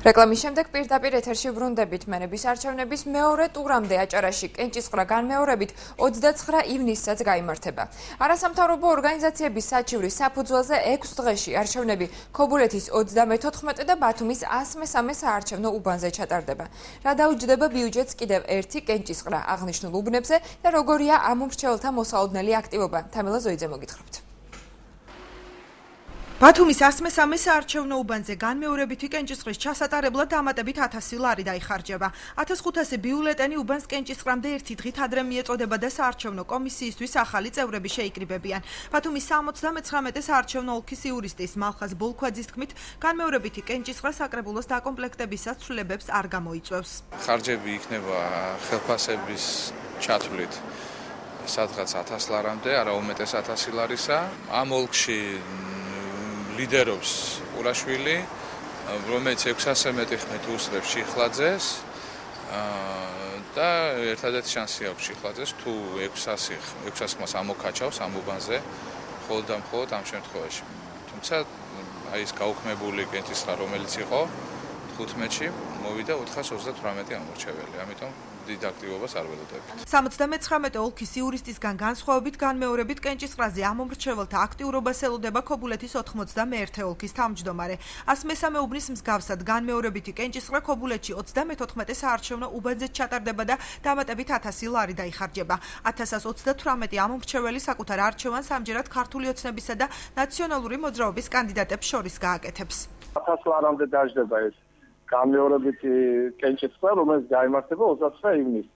რეკლამის შემდეგ პირდაპირ ეთერში ბრუნდებით. მენების არჩევნების მეორე ტურამდე აჭარაში კენჭისყრა განმეორებით 29 ივნისსაც გაიმართება. არასამთავრობო ორგანიზაციების საჩივრის საფუძველზე 6 დღეში არჩევნები ქობულეთის 34 და ბათუმის 103 საარჩევნო უბანზე ჩატარდება. რა დაუჯდება ბიუჯეტს კიდევ ერთი კენჭისყრა აღნიშნულ უბნებზე და როგორია ამ მრჩეველთა მოსალოდნელი აქტივობა. თამილა ზოიძე მოგითხრობთ. ბათუმის 103 საარჩევნო უბანზე განმეორებითი კენჭისყრის ჩასატარებლად დამატებით 1000 ლარი დაიხარჯება. 1500 ბიულეტენი უბანს კენჭისყრამდე ერთი დღით ადრე მიეწოდება და საარჩევნო კომისიისთვის ახალი წევრები შეიკრიბებიან. ბათუმის 79 საარჩევნო ოლქის იურისტის მალხაზ ბოლქვაძის თქმით, განმეორებითი კენჭისყრა საკრებულოს დაკომპლექტებისას ცვლილებებს არ გამოიწვევს. ხარჯები იქნება ხელფასების ჩათვლით სადღაც 1000 ლარამდე, არა უმეტეს 1000 ლარისა. ამ ოლქში ლიდერობს ურაშვილი, რომელიც 600-ზე მეტი ხმით უსწრებს შიხლაძეს და ერთადერთი შანსი აქვს შიხლაძეს თუ 600 ხმას ამოქაჩავს ამ უბანზე მხოლოდ და მხოლოდ ამ შემთხვევაში. თუმცა აი ეს გაუქმებული კენჭისყრა რომელიც იყო 15-ში მოვიდა 428 ამორჩეველი, ამიტომ დიდ აქტივობას არ ველოდებით. 79 ოლქის იურისტისგან განსხვავებით განმეორებით კენჭისყრაზე ამ მომრჩეველთა აქტიურობას ელოდება ქობულეთის 91 ოლქის თავმჯდომარე. 103 უბნის მსგავსად განმეორებითი კენჭისყრა ქობულეთში 34 საარჩევნო უბანზე ჩატარდება და დამატებით 1000 ლარი დაიხარჯება. 1128 ამ მომრჩეველი საკუთარ არჩევანს ამჯერად ქართული ოცნებისა და ნაციონალური მოძრაობის კანდიდატებს შორის გააკეთებს. 1000 ლარამდე დაждდება ეს განმეორებითი კენჭისყრა, რომელიც გაიმართება 29 ივნისს.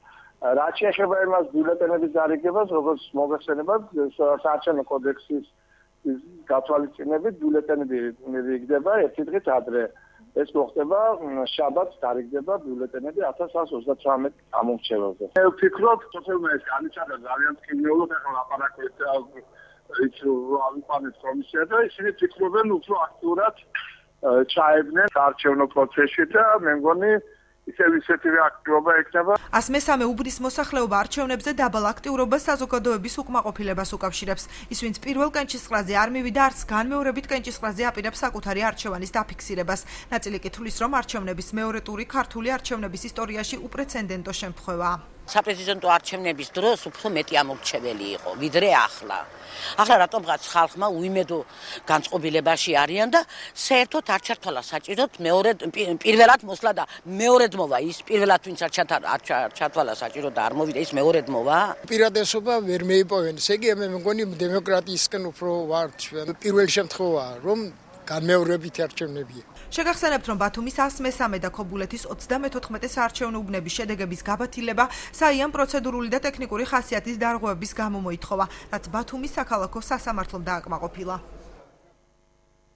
რაც შეეხება იმას ბიულეტენების დარიგებას, როგორც მოგეხსენებათ, საარჩევნო კოდექსის გათვალისწინებით ბიულეტენები მივიღდება ერთი დღით ადრე. ეს მოხდება შაბათს დარიგდება ბიულეტენები 1138 ამომრჩეველზე. მე ვფიქრობ, რომ ეს განიცადა ძალიან ტკივილად, ახლა ლაპარაკობთ ის ავიყვანეთ კომისია და ისინი ფიქრობენ უფრო აქტიურად ჩაებდნენ საარჩევნო პროცესში და მე მგონი ისეთივე აქტივობა ექნება. 103 უბნის მოსახლეობა არჩევნებზე დაბალ აქტიურობას საზოგადოების უკმაყოფილებას უკავშირებს. ის ვინც პირველ კენჭისყრაზე არ მივიდა, არც განმეორებით კენჭისყრაზე აპირებს საკუთარი არჩევანის დაფიქსირებას. ნაწილი კი თვლის, რომ არჩევნების მეორე ტური ქართული არჩევნების ისტორიაში უპრეცედენტო შემთხვევაა. საპრეზიდენტო არჩევნების დროს უფრო მეტი ამორჩეველი იყო, ვიდრე ახლა. ახლა რატომღაც ხალხმა უიმედო განწყობილებაში არიან და საერთოდ არ ჩართვალა საჭიროდ პირველად მოსლა და მეორედ მოვა ის პირველად ვინც არ ჩართვალა საჭიროდ და არ მოვიდა ის მეორედ მოვა. პირადესობა ვერ მეიპოვენ. ესე იგი მე მგონი დემოკრატიისკენ უფრო ვარ ჩვენ. პირველი შემთხვევაა რომ განმეორებითი არჩევნებია. შეგახსენებთ, რომ ბათუმის 103 და ქობულეთის 34 საარჩევნო უბნების შედეგების გაბათილება საიამ პროცედურული და ტექნიკური ხასიათის დარღვევების გამო მოითხოვა, რაც ბათუმის საქალაქო სასამართლომ დააკმაყოფილა.